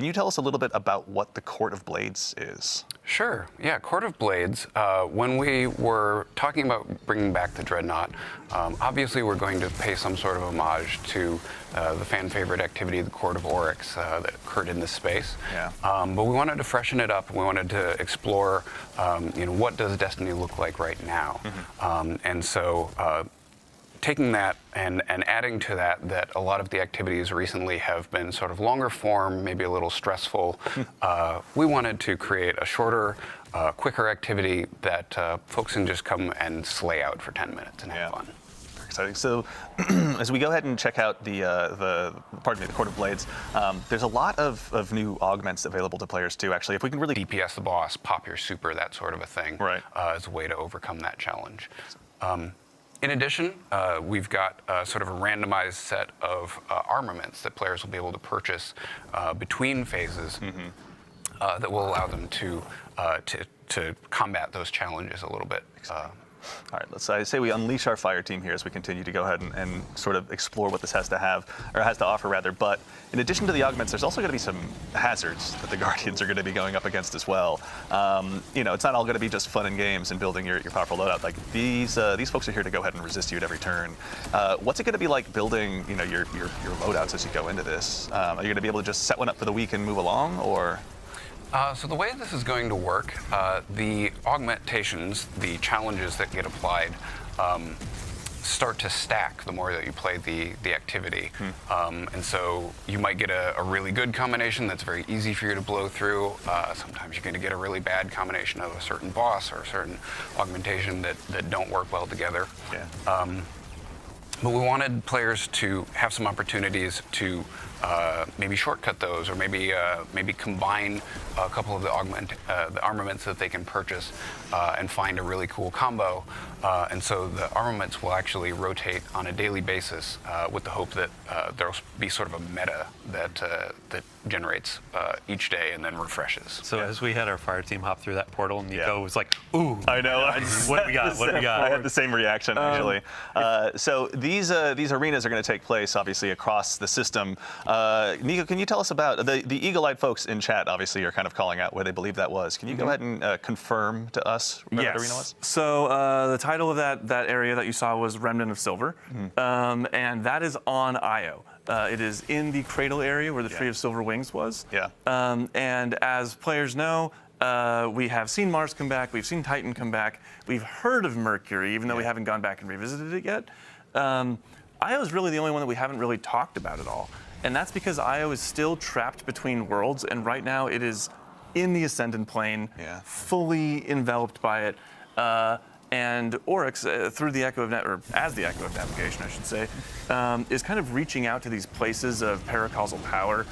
Can you tell us a little bit about what the Court of Blades is? Sure. Yeah, Court of Blades. When we were talking about bringing back the Dreadnought, obviously we're going to pay some sort of homage to the fan favorite activity, the Court of Oryx, that occurred in this space. Yeah. But we wanted to freshen it up. We wanted to explore, what does Destiny look like right now? And so taking that and adding to that a lot of the activities recently have been sort of longer form, maybe a little stressful. We wanted to create a shorter, quicker activity that folks can just come and slay out for 10 minutes and have fun. Exciting. So, as we go ahead and check out the Court of Blades, there's a lot of new augments available to players too. Actually, if we can really DPS the boss, pop your super, that sort of a thing, right, as a way to overcome that challenge. In addition, we've got sort of a randomized set of armaments that players will be able to purchase between phases that will allow them to combat those challenges a little bit. All right, I say we unleash our fire team here as we continue to go ahead and sort of explore what this has to offer rather. But in addition to the augments, there's also going to be some hazards that the Guardians are going to be going up against as well. It's not all going to be just fun and games and building your powerful loadout. Like these folks are here to go ahead and resist you at every turn. What's it going to be like building, your loadouts as you go into this? Are you going to be able to just set one up for the week and move along, or? So the way this is going to work, the augmentations, the challenges that get applied, start to stack the more that you play the activity. And so you might get a really good combination that's very easy for you to blow through. Sometimes you're going to get a really bad combination of a certain boss or a certain augmentation that don't work well together. Yeah. But we wanted players to have some opportunities to maybe shortcut those, or maybe combine a couple of the armaments that they can purchase and find a really cool combo. And so the armaments will actually rotate on a daily basis with the hope that there'll be sort of a meta that generates each day and then refreshes. So as we had our fire team hop through that portal, and Nico was like, "Ooh, I know. what we got? What we got?" I had the same reaction actually. So these arenas are going to take place obviously across the system. Nico, can you tell us about the eagle-eyed folks in chat? Obviously, are kind of calling out where they believe that was. Can you go ahead and confirm to us where that arena was? So the title of that area that you saw was Remnant of Silver, and that is on Io. It is in the cradle area where the Tree of Silver Wings was. Yeah. And as players know, we have seen Mars come back, we've seen Titan come back, we've heard of Mercury, even though we haven't gone back and revisited it yet. Io is really the only one that we haven't really talked about at all. And that's because Io is still trapped between worlds, and right now it is in the Ascendant Plane, fully enveloped by it. And Oryx, through the Echo of or as the Echo of Navigation, I should say, is kind of reaching out to these places of paracausal power,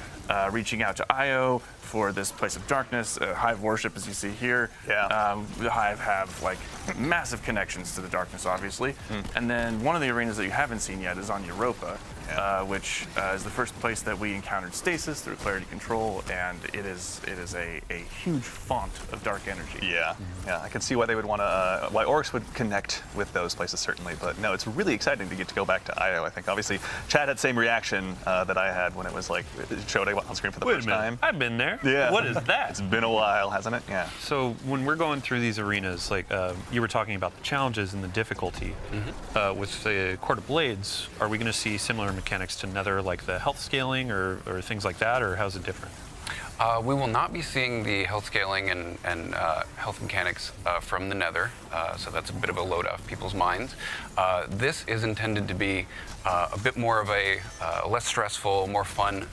reaching out to Io for this place of darkness, Hive worship, as you see here. The Hive have like massive connections to the darkness, obviously. And then one of the arenas that you haven't seen yet is on Europa, which is the first place that we encountered stasis through Clarity Control, and it is a huge font of dark energy. Yeah, I can see why they would want to, why Oryx would connect with those places certainly, but no, it's really exciting to get to go back to Io. I think obviously Chad had the same reaction that I had when it was like, it showed on screen for the first time. I've been there. Yeah. What is that? It's been a while, hasn't it? Yeah. So when we're going through these arenas, like you were talking about the challenges and the difficulty, with the Court of Blades, are we going to see similar mechanics to Nether, like the health scaling or things like that, or how's it different? We will not be seeing the health scaling and health mechanics from the Nether, so that's a bit of a load off people's minds. This is intended to be a bit more of a less stressful, more fun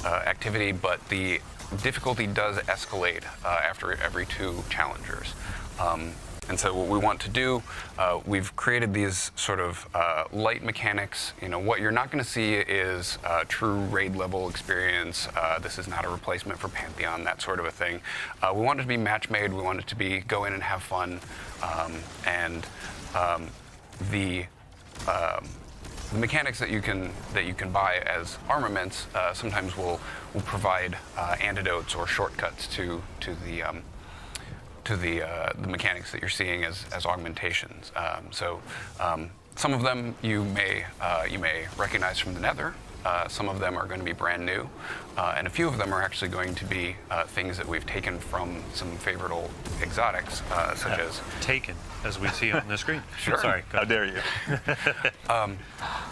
activity, but the difficulty does escalate after every 2 challengers. And so what we want to do, we've created these sort of light mechanics. What you're not going to see is true raid level experience. This is not a replacement for Pantheon, that sort of a thing. We want it to be match made. We want it to be go in and have fun. The mechanics that you can buy as armaments sometimes will provide antidotes or shortcuts to the mechanics that you're seeing as augmentations. Some of them you may recognize from the Nether. Some of them are going to be brand new, and a few of them are actually going to be things that we've taken from some favorite old exotics, such as Taken, as we see on the screen. Sure. Sorry. How dare you?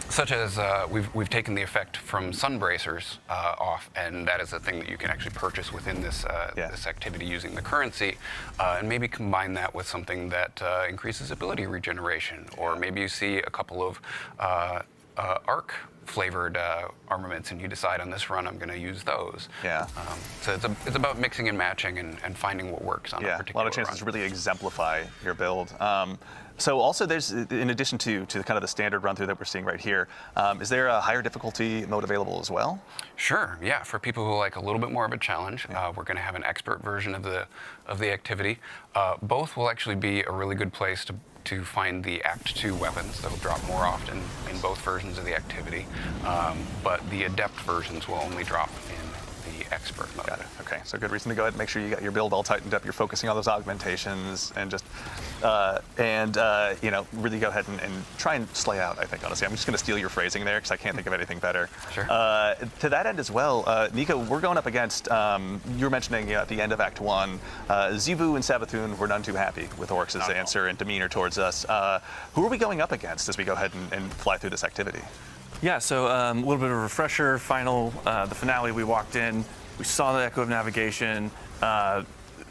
such as we've taken the effect from sun bracers off, and that is a thing that you can actually purchase within this this activity using the currency, and maybe combine that with something that increases ability regeneration, or maybe you see a couple of arc flavored armaments, and you decide on this run I'm going to use those. Yeah. So it's about mixing and matching and finding what works on a particular a lot of chances run. to really exemplify your build. So also there's, in addition to kind of the standard run through that we're seeing right here, is there a higher difficulty mode available as well? Sure. Yeah. For people who like a little bit more of a challenge, we're going to have an expert version of the activity. Both will actually be a really good place to find the Act 2 weapons that will drop more often in both versions of the activity, but the adept versions will only drop in the expert mode. Got it. Okay, so good reason to go ahead and make sure you got your build all tightened up. You're focusing on those augmentations and just, really go ahead and try and slay out, I think, honestly. I'm just going to steal your phrasing there because I can't think of anything better. Sure. To that end as well, Nico, we're going up against, you were mentioning at the end of Act 1, Zivu and Savathun were none too happy with Oryx's answer and demeanor towards us. Who are we going up against as we go ahead and fly through this activity? Yeah, so a little bit of a refresher. The finale, we walked in, we saw the Echo of Navigation,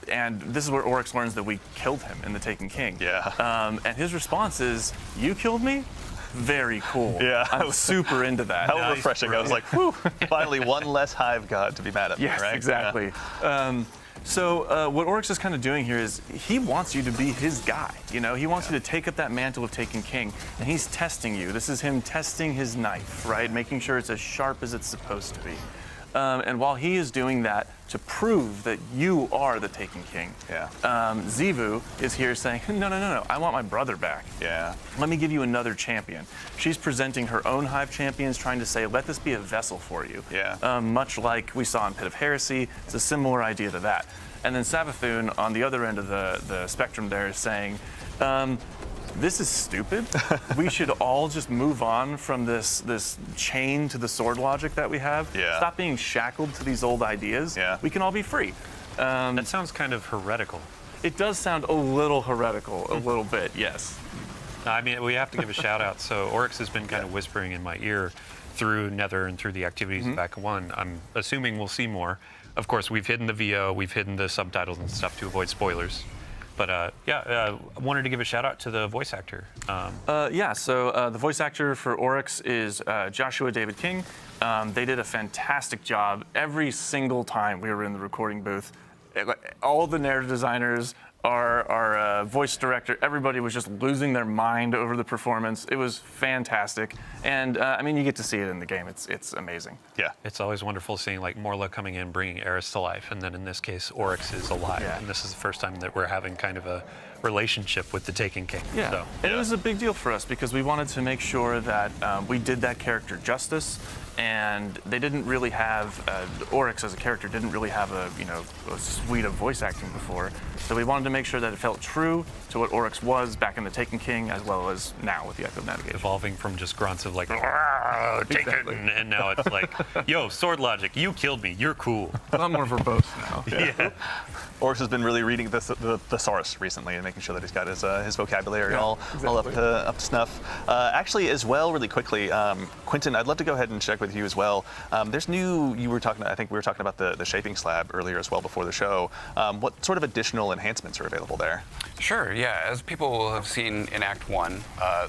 and this is where Oryx learns that we killed him in the Taken King. Yeah. And his response is, "You killed me? Very cool." Yeah. I'm super into that. How refreshing. I was like, whew, finally one less hive god to be mad at me, Yes, right? exactly. So what Oryx is kind of doing here is he wants you to be his guy. You know, he wants you to take up that mantle of Taken King, and he's testing you. This is him testing his knife, right? Making sure it's as sharp as it's supposed to be. And while he is doing that to prove that you are the Taken King, Zivu is here saying, no, I want my brother back. Yeah. Let me give you another champion. She's presenting her own hive champions, trying to say, let this be a vessel for you. Yeah. Much like we saw in Pit of Heresy, it's a similar idea to that. And then Savathun, on the other end of the spectrum there, is saying, this is stupid. We should all just move on from this chain to the sword logic that we have. Yeah. Stop being shackled to these old ideas. Yeah. We can all be free. That sounds kind of heretical. It does sound a little heretical, a little bit, yes. I mean, we have to give a shout out. So Oryx has been kind of whispering in my ear through Nether and through the activities of Act 1. I'm assuming we'll see more. Of course, we've hidden the VO, we've hidden the subtitles and stuff to avoid spoilers. But I wanted to give a shout out to the voice actor. The voice actor for Oryx is Joshua David King. They did a fantastic job every single time we were in the recording booth. All the narrative designers, our voice director, everybody was just losing their mind over the performance. It was fantastic. And you get to see it in the game. It's amazing. Yeah. It's always wonderful seeing like Morla coming in, bringing Eris to life, and then in this case, Oryx is alive. Yeah. And this is the first time that we're having kind of a relationship with the Taken King. Yeah, So, and it was a big deal for us because we wanted to make sure that we did that character justice, and they didn't really have Oryx as a character didn't really have a suite of voice acting before. So we wanted to make sure that it felt true to what Oryx was back in the Taken King, as well as now with the Echo of Navigation. evolving from just grunts of like, "Rah, Taken," Exactly. and now it's like, yo, sword logic, you killed me, you're cool. A lot more verbose now. Yeah. Oryx has been really reading the thesaurus recently and making sure that he's got his vocabulary all up to snuff. Actually, as well, really quickly, Quentin, I'd love to go ahead and check with you as well. There's new. I think we were talking about the shaping slab earlier as well before the show. What sort of additional enhancements are available there? Sure, yeah. As people will have seen in Act 1,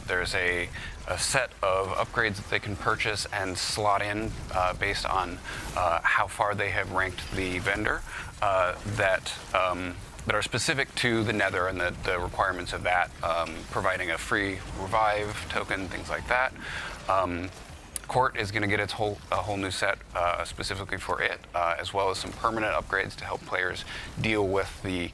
there's a set of upgrades that they can purchase and slot in based on how far they have ranked the vendor that are specific to the Nether and the requirements of that, providing a free revive token, things like that. Court is going to get a whole new set specifically for it, as well as some permanent upgrades to help players deal with the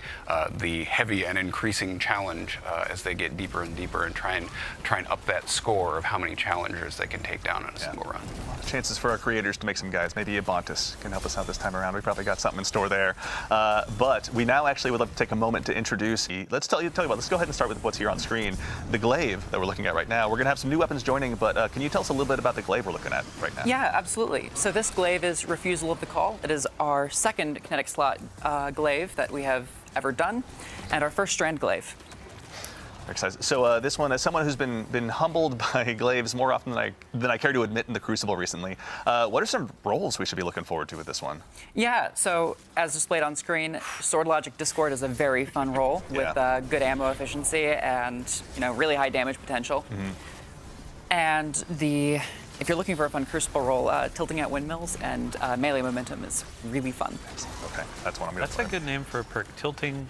heavy and increasing challenge as they get deeper and deeper and try and up that score of how many challengers they can take down in a single run. Chances for our creators to make some guys. Maybe Abontis can help us out this time around. We probably got something in store there. But we now actually would love to take a moment to introduce. Let's tell you about. Let's go ahead and start with what's here on screen. The glaive that we're looking at right now. We're going to have some new weapons joining, but can you tell us a little bit about the glaive we're looking at right now. Yeah, absolutely. So this glaive is Refusal of the Call. It is our second kinetic slot glaive that we have ever done, and our first strand glaive. Excited. So this one, as someone who's been humbled by glaives more often than I care to admit in the Crucible recently, what are some roles we should be looking forward to with this one? Yeah, so as displayed on screen, Sword Logic Discord is a very fun role with good ammo efficiency and really high damage potential. And if you're looking for a fun Crucible role, tilting at windmills and melee momentum is really fun. Okay, that's one I'm going to That's a good name for a perk. Tilting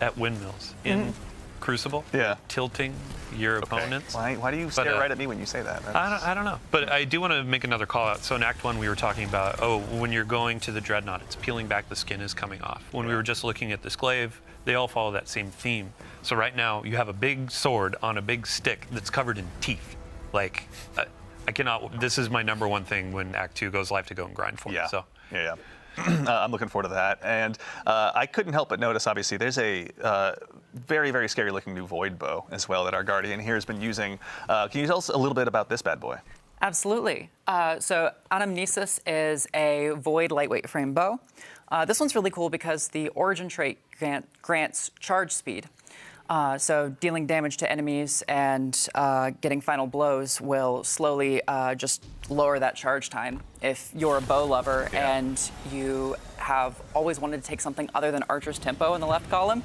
at windmills in Crucible. Yeah. Tilting your opponents. Why do you stare right at me when you say that? I don't know. But I do want to make another call out. So in Act 1, we were talking about, when you're going to the Dreadnought, it's peeling back, the skin is coming off. When we were just looking at this glaive, they all follow that same theme. So right now, you have a big sword on a big stick that's covered in teeth. Like, I cannot, this is my number one thing when Act 2 goes live to go and grind for. Yeah. So. Yeah. I'm looking forward to that. And I couldn't help but notice, obviously, there's a very, very scary looking new Void Bow as well that our Guardian here has been using. Can you tell us a little bit about this bad boy? Absolutely. So Anamnesis is a Void lightweight frame bow. This one's really cool because the origin trait grants charge speed. So dealing damage to enemies and getting final blows will slowly just lower that charge time. If you're a bow lover and you have always wanted to take something other than Archer's Tempo in the left column,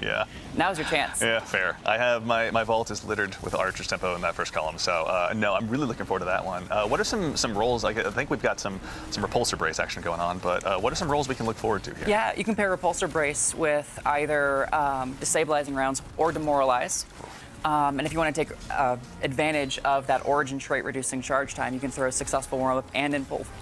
now's your chance. Yeah, fair. I have my vault is littered with Archer's Tempo in that first column, so no, I'm really looking forward to that one. What are some roles? I think we've got some repulsor brace action going on, but what are some roles we can look forward to here? Yeah, you can pair repulsor brace with either destabilizing rounds or demoralize. And if you want to take advantage of that origin trait reducing charge time, you can throw a successful warm-up and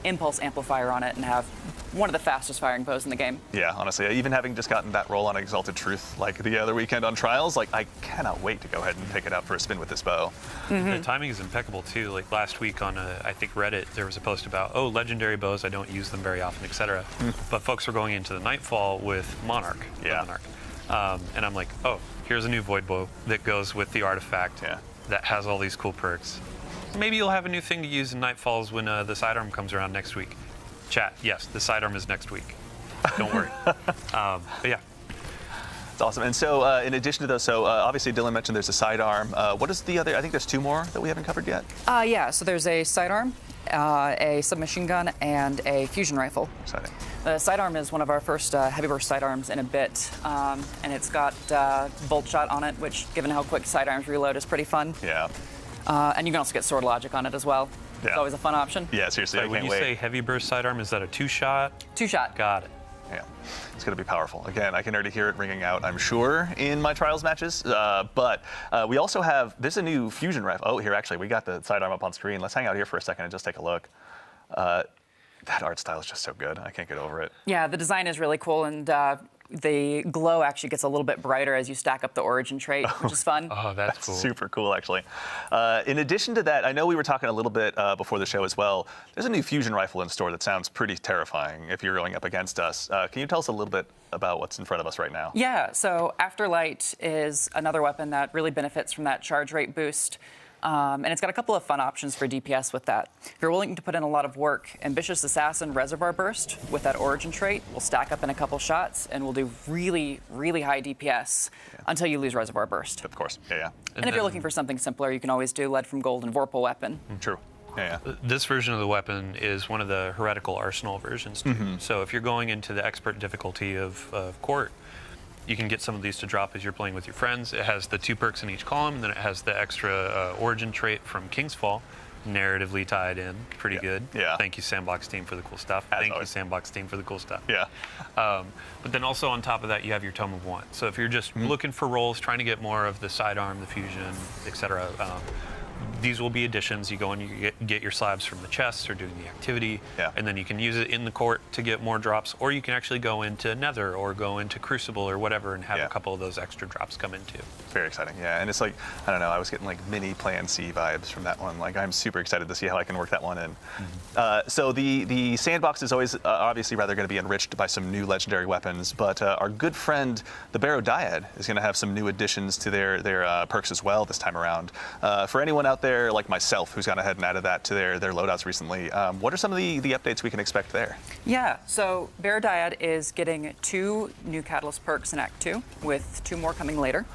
impulse amplifier on it and have one of the fastest firing bows in the game. Yeah, honestly, even having just gotten that roll on Exalted Truth like the other weekend on Trials, like I cannot wait to go ahead and take it out for a spin with this bow. The timing is impeccable too. Like last week on I think Reddit, there was a post about legendary bows, I don't use them very often, etc. But folks were going into the Nightfall with Monarch. Monarch. And I'm like, here's a new Void Bow that goes with the artifact that has all these cool perks. Maybe you'll have a new thing to use in Nightfalls when the sidearm comes around next week. Chat, yes, the sidearm is next week. Don't worry. But yeah. It's awesome. And so in addition to those, so obviously Dylan mentioned there's a sidearm. What is the other? I think there's two more that we haven't covered yet. Yeah, so there's a sidearm, a submachine gun, and a fusion rifle. Exciting. The sidearm is one of our first heavy burst sidearms in a bit, and it's got bolt shot on it, which, given how quick sidearms reload, is pretty fun. Yeah. And you can also get sword logic on it as well. Yeah. It's always a fun option. Yeah, seriously, I When can't you wait. say heavy burst sidearm, is that a 2-shot? 2-shot. Got it. Yeah, it's going to be powerful. Again, I can already hear it ringing out, I'm sure, in my Trials matches. But we also have, there's a new fusion rifle. Oh, here, actually, we got the sidearm up on screen. Let's hang out here for a second and just take a look. That art style is just so good. I can't get over it. Yeah, the design is really cool, and the glow actually gets a little bit brighter as you stack up the origin trait, which is fun. Oh, that's cool. Super cool, actually. In addition to that, I know we were talking a little bit before the show as well. There's a new fusion rifle in store that sounds pretty terrifying if you're going up against us. Can you tell us a little bit about what's in front of us right now? Yeah, so Afterlight is another weapon that really benefits from that charge rate boost. And it's got a couple of fun options for DPS with that. If you're willing to put in a lot of work, Ambitious Assassin Reservoir Burst with that origin trait will stack up in a couple shots and will do really, really high DPS until you lose Reservoir Burst. Of course, yeah. And if you're looking for something simpler, you can always do Lead from Gold and Vorpal Weapon. True. Yeah. This version of the weapon is one of the heretical arsenal versions too. So if you're going into the expert difficulty of Court, you can get some of these to drop as you're playing with your friends. It has the 2 perks in each column, and then it has the extra origin trait from King's Fall, narratively tied in. Pretty good. Yeah. Thank you, Sandbox team, for the cool stuff. As Thank always. you, Sandbox team, for the cool stuff. Yeah. But then also on top of that, you have your Tome of Want. So if you're just looking for rolls, trying to get more of the sidearm, the fusion, etc., these will be additions. You go and you get your slabs from the chests or doing the activity, and then you can use it in the court to get more drops, or you can actually go into Nether or go into Crucible or whatever and have a couple of those extra drops come in too. Very exciting, yeah. And it's like, I don't know, I was getting like mini Plan C vibes from that one. Like, I'm super excited to see how I can work that one in. So the sandbox is always obviously rather going to be enriched by some new legendary weapons, but our good friend, the Barrow Dyad, is going to have some new additions to their perks as well this time around. For anyone out there there, like myself, who's gone ahead and added that to their loadouts recently, what are some of the updates we can expect there? Yeah, so Bear Dyad is getting 2 new Catalyst perks in Act 2, with 2 more coming later.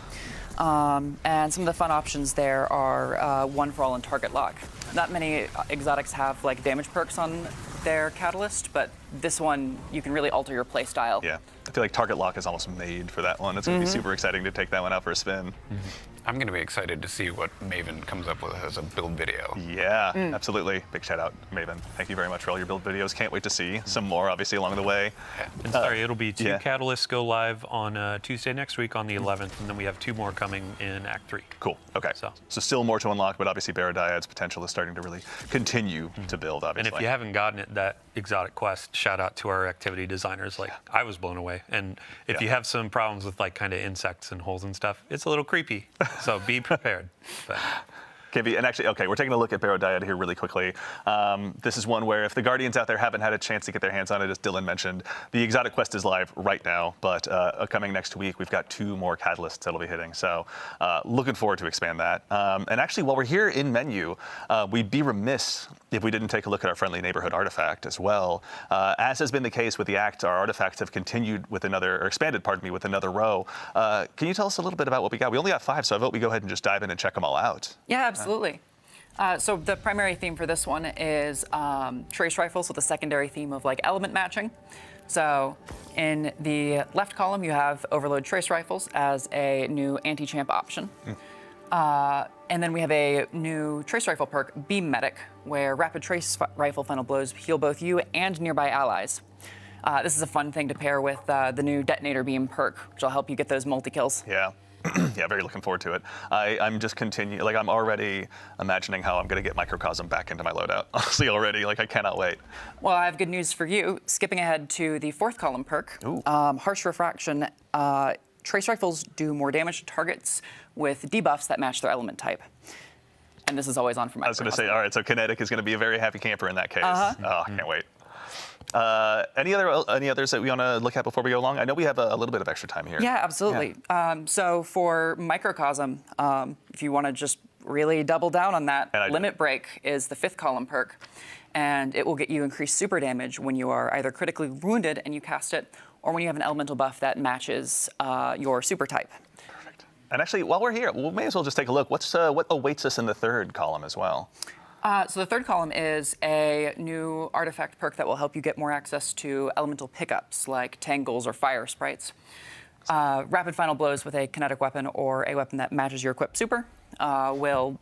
And some of the fun options there are One for All and Target Lock. Not many exotics have like damage perks on their Catalyst, but this one, you can really alter your play style. Yeah, I feel like Target Lock is almost made for that one. It's going to be super exciting to take that one out for a spin. I'm going to be excited to see what Maven comes up with as a build video. Yeah, absolutely. Big shout out, Maven. Thank you very much for all your build videos. Can't wait to see some more, obviously, along the way. And sorry, it'll be 2 yeah. catalysts go live on Tuesday next week on the 11th, and then we have 2 more coming in Act 3. Cool. Okay. So still more to unlock, but obviously Baradiad's potential is starting to really continue to build, obviously. And if you haven't gotten it, that exotic quest, shout out to our activity designers. Like, I was blown away. And if you have some problems with like kind of insects and holes and stuff, it's a little creepy. So be prepared. But. And actually, okay, we're taking a look at Barodiad here really quickly. This is one where if the Guardians out there haven't had a chance to get their hands on it, as Dylan mentioned, the Exotic Quest is live right now, but coming next week, we've got 2 more catalysts that'll be hitting. So looking forward to expand that. And actually, while we're here in menu, we'd be remiss if we didn't take a look at our friendly neighborhood artifact as well. As has been the case with the Act, our artifacts have continued with or expanded, pardon me, with another row. Can you tell us a little bit about what we got? We only got 5, so I vote we go ahead and just dive in and check them all out. Yeah, absolutely. So the primary theme for this one is trace rifles with a secondary theme of like element matching. So in the left column, you have Overload trace rifles as a new anti-champ option. And then we have a new trace rifle perk, Beam Medic, where rapid trace rifle final blows heal both you and nearby allies. This is a fun thing to pair with the new detonator beam perk, which will help you get those multi-kills. Yeah. Yeah, very looking forward to it. I'm just I'm already imagining how I'm going to get Microcosm back into my loadout. Honestly, already, I cannot wait. Well, I have good news for you. Skipping ahead to the 4th column perk, Harsh Refraction. Trace rifles do more damage to targets with debuffs that match their element type. And this is always on for Microcosm. I was going to say, all right, so Kinetic is going to be a very happy camper in that case. Oh, I can't wait. Any others that we want to look at before we go along? I know we have a little bit of extra time here. Yeah, absolutely. Yeah. So for Microcosm, if you want to just really double down on that, Limit Break is the 5th column perk, and it will get you increased super damage when you are either critically wounded and you cast it, or when you have an elemental buff that matches your super type. Perfect. And actually, while we're here, we may as well just take a look. What awaits us in the 3rd column as well? So the 3rd column is a new artifact perk that will help you get more access to elemental pickups like tangles or fire sprites. Rapid final blows with a kinetic weapon or a weapon that matches your equipped super will,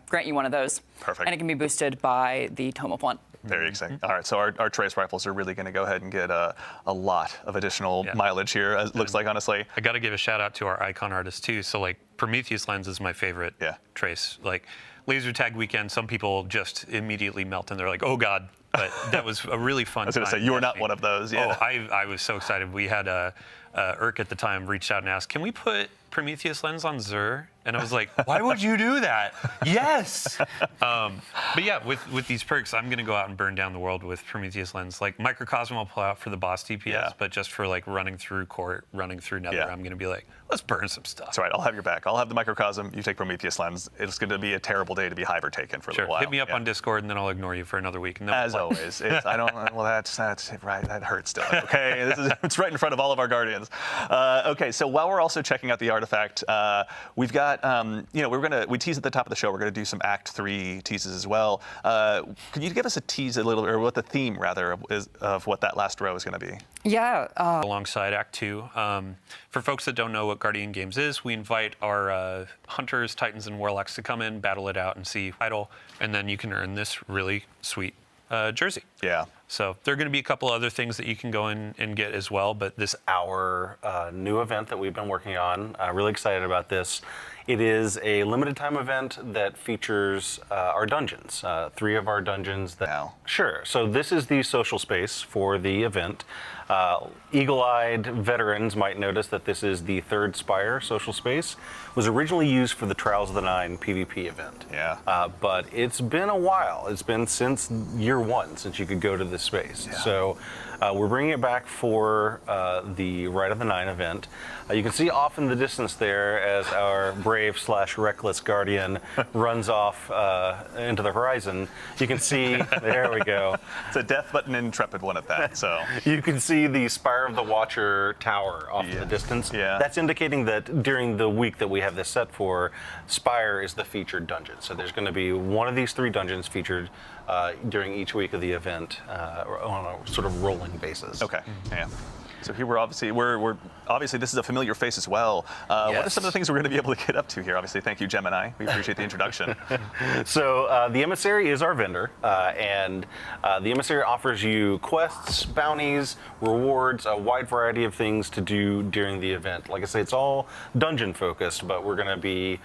grant you one of those. Perfect. And it can be boosted by the Tome of One. Very exciting. All right, so our trace rifles are really going to go ahead and get a lot of additional mileage here, as it looks like, honestly. I got to give a shout out to our icon artists too. So like Prometheus Lens is my favorite trace. Like Laser Tag Weekend, some people just immediately melt and they're like, oh God. But that was a really fun I was going to say, you were not one of those. Yeah. Oh, I was so excited. We had Irk at the time reached out and asked, can we put Prometheus Lens on Xur? And I was like, why would you do that? Yes! But yeah, with these perks, I'm going to go out and burn down the world with Prometheus Lens. Like, Microcosm I'll pull out for the boss DPS, but just for like running through court, running through Nether, I'm going to be like, let's burn some stuff. That's right, I'll have your back. I'll have the Microcosm, you take Prometheus Lens. It's going to be a terrible day to be Hive taken for a little while. Hit me up on Discord and then I'll ignore you for another week. And then as always. That's right, that hurts still. Okay, it's right in front of all of our Guardians. Okay, so while we're also checking out the artifact, we've got, we teased at the top of the show, we're going to do some Act 3 teases as well. Can you give us a tease or what the theme, rather, is of what that last row is going to be? Yeah. Alongside Act 2. For folks that don't know what Guardian Games is, we invite our Hunters, Titans, and Warlocks to come in, battle it out, and see title, and then you can earn this really sweet jersey. Yeah. So there are going to be a couple other things that you can go in and get as well, but this our new event that we've been working on. Really excited about this. It is a limited time event that features our dungeons. 3 of our dungeons. Sure. So this is the social space for the event. Eagle-eyed veterans might notice that this is the third Spire social space. It was originally used for the Trials of the Nine PvP event. Yeah. But it's been a while. It's been since year one since you could go to this space. Yeah. So we're bringing it back for the Rite of the Nine event. You can see off in the distance there as our brave/reckless guardian runs off into the horizon. You can see, there we go. It's a death button intrepid one at that. So You can see the Spire of the Watcher tower off in the distance. Yeah. That's indicating that during the week that we have this set for, Spire is the featured dungeon. So there's going to be one of these 3 dungeons featured during each week of the event on a sort of rolling basis. okay, yeah. So here we're obviously this is a familiar face as well. What are some of the things we're going to be able to get up to here? Obviously, thank you, Gemini. We appreciate the introduction. So the Emissary is our vendor, and the Emissary offers you quests, bounties, rewards, a wide variety of things to do during the event. Like I say, it's all dungeon focused, but we're going to be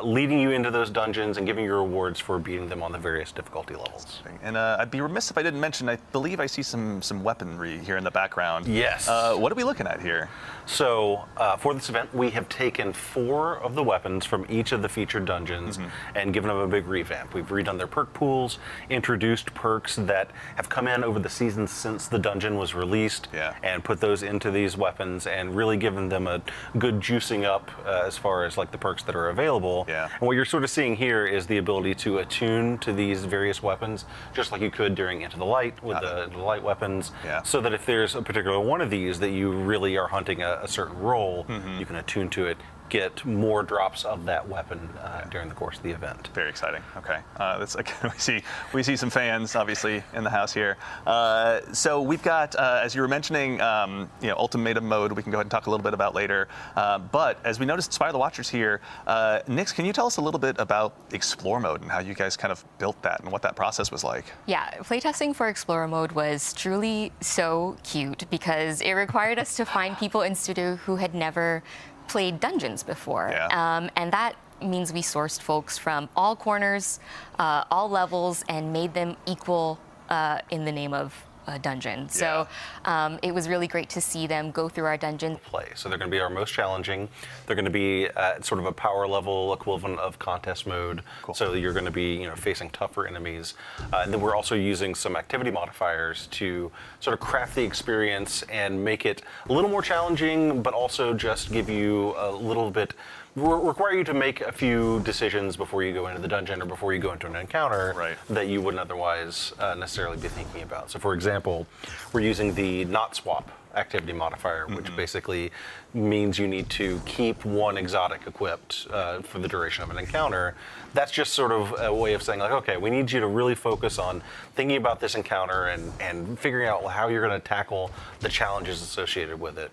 leading you into those dungeons and giving you rewards for beating them on the various difficulty levels. And I'd be remiss if I didn't mention, I believe I see some weaponry here in the background. Yes. What are we looking at here? So for this event, we have taken 4 of the weapons from each of the featured dungeons and given them a big revamp. We've redone their perk pools, introduced perks that have come in over the season since the dungeon was released, and put those into these weapons and really given them a good juicing up as far as like the perks that are available. Yeah. And what you're sort of seeing here is the ability to attune to these various weapons, just like you could during Into the Light with the light weapons, so that if there's a particular one of these that you really are hunting a certain role, you can attune to it, get more drops of that weapon during the course of the event. Very exciting. Okay, that's again, we see some fans obviously in the house here. So we've got, as you were mentioning, ultimatum mode. We can go ahead and talk a little bit about later. But as we noticed, Spire the Watchers here. Nix, can you tell us a little bit about Explore mode and how you guys kind of built that and what that process was like? Yeah, playtesting for Explorer mode was truly so cute because it required us to find people in studio who had never played dungeons before. And that means we sourced folks from all corners, all levels, and made them equal in the name of a dungeon. So it was really great to see them go through our dungeon. So they're going to be our most challenging. They're going to be at sort of a power level equivalent of contest mode. So you're going to be facing tougher enemies. And then we're also using some activity modifiers to sort of craft the experience and make it a little more challenging, but also just give you a little bit, require you to make a few decisions before you go into the dungeon or before you go into an encounter that you wouldn't otherwise necessarily be thinking about. So for example, we're using the not swap activity modifier, which basically means you need to keep one exotic equipped for the duration of an encounter. That's just sort of a way of saying, like, okay, we need you to really focus on thinking about this encounter and figuring out how you're going to tackle the challenges associated with it.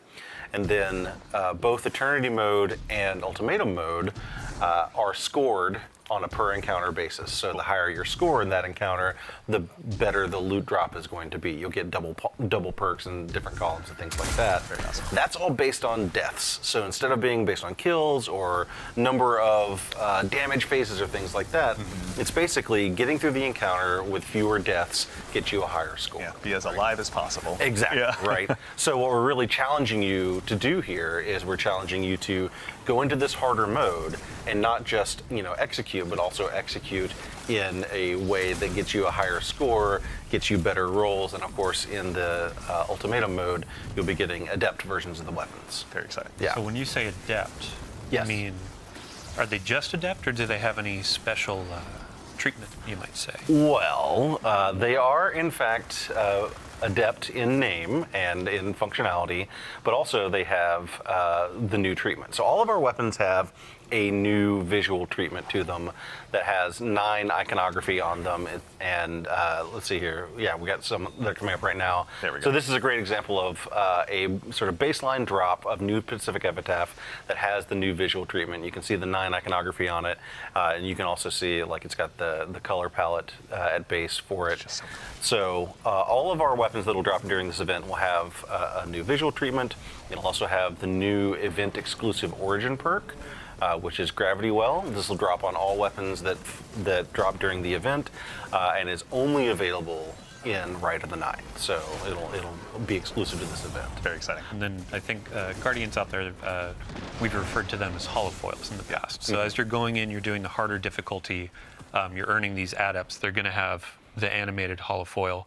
And then both Eternity mode and Ultimatum mode are scored on a per encounter basis. So the higher your score in that encounter, the better the loot drop is going to be. You'll get double perks in different columns and things like that. Very awesome. That's all based on deaths. So instead of being based on kills or number of damage phases or things like that, it's basically getting through the encounter with fewer deaths gets you a higher score. Yeah, be as alive as possible. Exactly, right. So what we're really challenging you to do here is we're challenging you to go into this harder mode and not just execute, but also execute in a way that gets you a higher score, gets you better rolls, and of course in the Ultimatum mode, you'll be getting adept versions of the weapons. Very exciting. Yeah. So when you say adept, Yes. I mean, are they just adept, or do they have any special treatment, you might say? Well, they are in fact adept in name and in functionality, but also they have the new treatment. So all of our weapons have a new visual treatment to them that has 9 iconography on them. And let's see here. Yeah, we got some that are coming up right now. There we go. So this is a great example of a sort of baseline drop of New Pacific Epitaph that has the new visual treatment. You can see the 9 iconography on it. And you can also see like it's got the color palette at base for it. So all of our weapons that will drop during this event will have a new visual treatment. It'll also have the new event exclusive origin perk, which is Gravity Well. This will drop on all weapons that drop during the event and is only available in Rite of the Nine. So it'll be exclusive to this event. Very exciting. And then I think Guardians out there, we've referred to them as holofoils in the past. So as you're going in, you're doing the harder difficulty, you're earning these adepts. They're going to have the animated holofoil,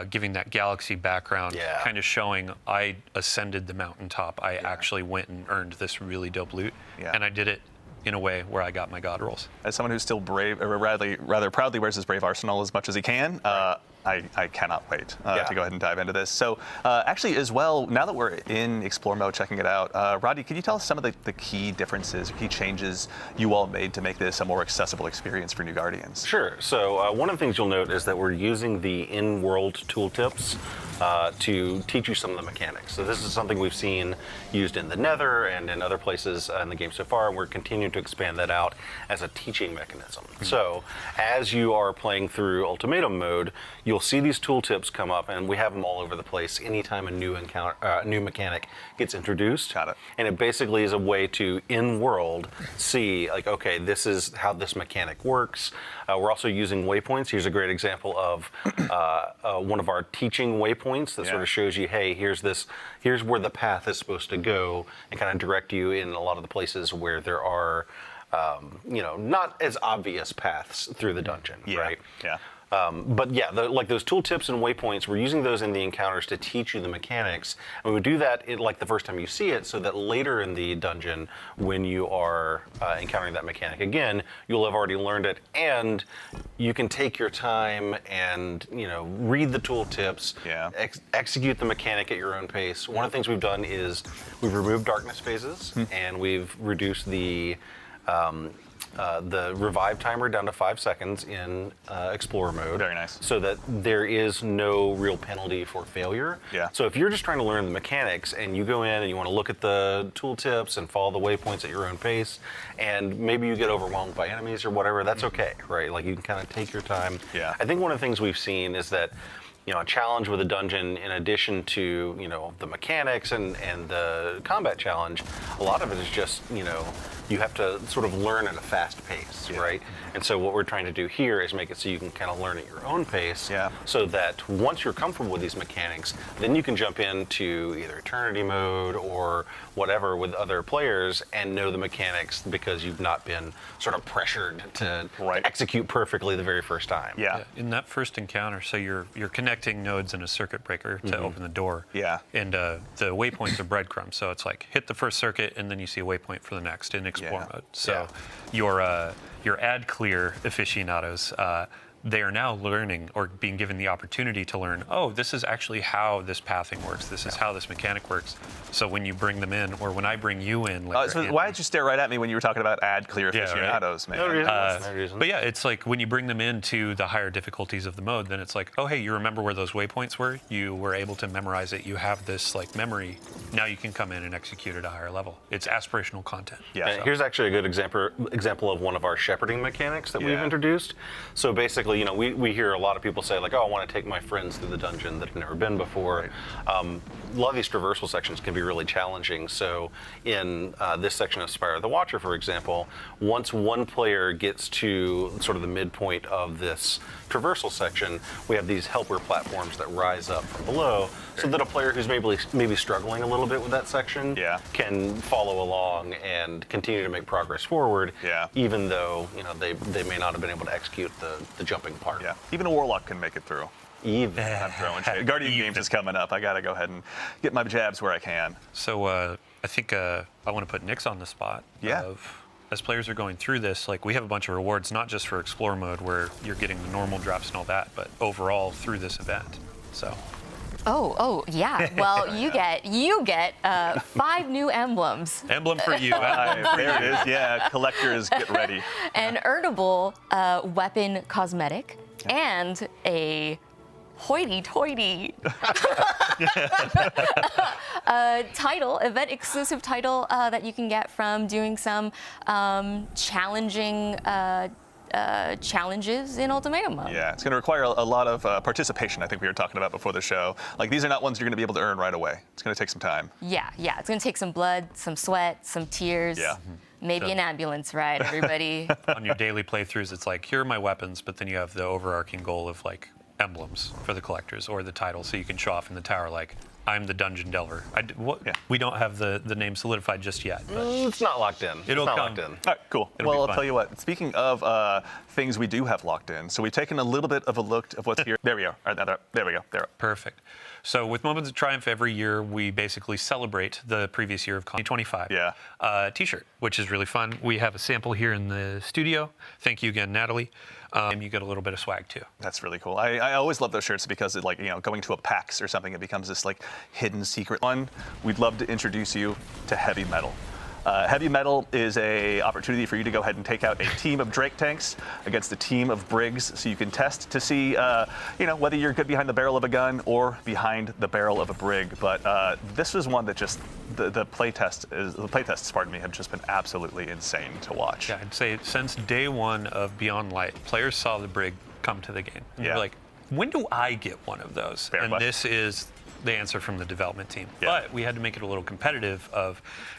giving that galaxy background, kind of showing I ascended the mountaintop. I actually went and earned this really dope loot, and I did it in a way where I got my god rolls. As someone who's still brave, or rather proudly wears his brave arsenal as much as he can, I cannot wait to go ahead and dive into this. So actually as well, now that we're in Explore mode, checking it out, Rodney, can you tell us some of the key differences, key changes you all made to make this a more accessible experience for new Guardians? Sure. So one of the things you'll note is that we're using the in-world tooltips to teach you some of the mechanics. So this is something we've seen used in the Nether and in other places in the game so far, and we're continuing to expand that out as a teaching mechanism. So as you are playing through Ultimatum mode, you'll see these tooltips come up, and we have them all over the place anytime a new new mechanic gets introduced. Got it. And it basically is a way to, in-world, see, like, okay, this is how this mechanic works. We're also using waypoints. Here's a great example of one of our teaching waypoints that sort of shows you, hey, here's where the path is supposed to go, and kind of direct you in a lot of the places where there are, not as obvious paths through the dungeon, right? Yeah. But yeah, like those tooltips and waypoints, we're using those in the encounters to teach you the mechanics. And we do that like the first time you see it, so that later in the dungeon, when you are encountering that mechanic again, you'll have already learned it, and you can take your time and read the tooltips, execute the mechanic at your own pace. One of the things we've done is we've removed darkness phases, and we've reduced the revive timer down to 5 seconds in Explorer mode. Very nice. So that there is no real penalty for failure. Yeah. So if you're just trying to learn the mechanics and you go in and you want to look at the tooltips and follow the waypoints at your own pace, and maybe you get overwhelmed by enemies or whatever, that's okay, right? Like you can kind of take your time. Yeah. I think one of the things we've seen is that a challenge with a dungeon, in addition to the mechanics and the combat challenge, a lot of it is just you have to sort of learn at a fast pace, right? And so what we're trying to do here is make it so you can kind of learn at your own pace, so that once you're comfortable with these mechanics, then you can jump into either Eternity mode or whatever with other players and know the mechanics because you've not been sort of pressured to execute perfectly the very first time. Yeah. In that first encounter, so you're connecting nodes in a circuit breaker to open the door. Yeah. And the waypoints are breadcrumbs, so it's like hit the first circuit and then you see a waypoint for the next in Explore mode. So your ad clear aficionados, they are now learning or being given the opportunity to learn, oh, this is actually how this pathing works. This is how this mechanic works. So when you bring them in, or when I bring you in. So why did you stare right at me when you were talking about ad clear aficionados, man? No reason. But yeah, it's like when you bring them into the higher difficulties of the mode, then it's like, oh, hey, you remember where those waypoints were? You were able to memorize it. You have this like memory. Now you can come in and execute at a higher level. It's aspirational content. Yeah. So. Here's actually a good example of one of our shepherding mechanics that we've introduced. So basically, we hear a lot of people say like, oh, I want to take my friends through the dungeon that have never been before. A lot of these traversal sections can be really challenging. So in this section of Spire of the Watcher, for example, once one player gets to sort of the midpoint of this traversal section, we have these helper platforms that rise up from below, so that a player who's maybe struggling a little bit with that section can follow along and continue to make progress forward, even though they may not have been able to execute the jumping part. Yeah, even a warlock can make it through. Even. I'm throwing shade. Guardian Games is coming up. I gotta go ahead and get my jabs where I can. So I think I want to put Nix on the spot. Yeah. As players are going through this, like we have a bunch of rewards, not just for Explore mode where you're getting the normal drops and all that, but overall through this event. So. Oh, yeah. Well, you get 5 new emblems. Emblem for you. There it is. Yeah, collectors, get ready. An earnable weapon cosmetic and a hoity-toity event exclusive title that you can get from doing some challenging challenges in Ultimatum mode. Yeah, it's going to require a lot of participation, I think we were talking about before the show. Like, these are not ones you're going to be able to earn right away. It's going to take some time. Yeah. It's going to take some blood, some sweat, some tears. Yeah. Maybe an ambulance ride, everybody. On your daily playthroughs, it's like, here are my weapons, but then you have the overarching goal of like, emblems for the collectors or the title, so you can show off in the tower like, I'm the dungeon delver. We don't have the name solidified just yet. But It's not locked in. It'll it's not come. locked in. All right, cool. It'll be Well, I'll fun. tell you what. Speaking of things we do have locked in, so we've taken a little bit of a look of what's here. There we go. All right, there we go. There. Perfect. So with Moments of Triumph every year, we basically celebrate the previous year of 2025. Yeah. T-shirt, which is really fun. We have a sample here in the studio. Thank you again, Natalie. And you get a little bit of swag too. That's really cool. I always love those shirts because it, like, you know, going to a PAX or something, it becomes this like hidden secret one. We'd love to introduce you to heavy metal. Heavy metal is a opportunity for you to go ahead and take out a team of Drake tanks against a team of Briggs, so you can test to see, you know, whether you're good behind the barrel of a gun or behind the barrel of a Brig. But this was one that just the playtests, pardon me, have just been absolutely insane to watch. Yeah, I'd say since day one of Beyond Light, players saw the Brig come to the game. And Yeah. they're like, when do I get one of those? Fair and question. this is the answer from the development team. Yeah. But we had to make it a little competitive.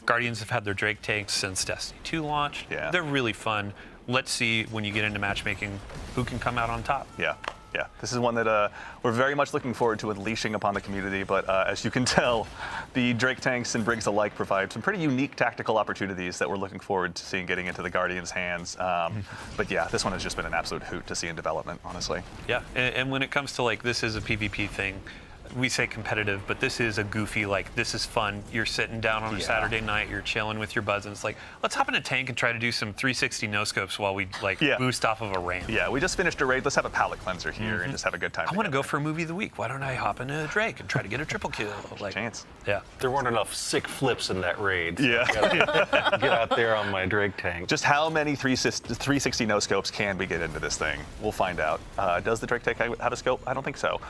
Guardians have had their Drake tanks since Destiny 2 launched. Yeah. They're really fun. Let's see, when you get into matchmaking, who can come out on top. Yeah. Yeah, this is one that we're very much looking forward to unleashing upon the community, but as you can tell, the Drake tanks and Briggs alike provide some pretty unique tactical opportunities that we're looking forward to seeing getting into the Guardians' hands. But yeah, this one has just been an absolute hoot to see in development, honestly. Yeah, and when it comes to like, this is a PvP thing, we say competitive, but this is a goofy, like, this is fun. You're sitting down on a Saturday night, you're chilling with your buds, and it's like, let's hop in a tank and try to do some 360 no-scopes while we, like, boost off of a ramp. Yeah, we just finished a raid. Let's have a palate cleanser here and just have a good time. I want to go for a movie of the week. Why don't I hop into Drake and try to get a triple kill? Like, Chance. Yeah. There weren't enough sick flips in that raid. So Yeah. I gotta get out there on my Drake tank. Just how many 360 no scopes can we get into this thing? We'll find out. Does the Drake tank have a scope? I don't think so.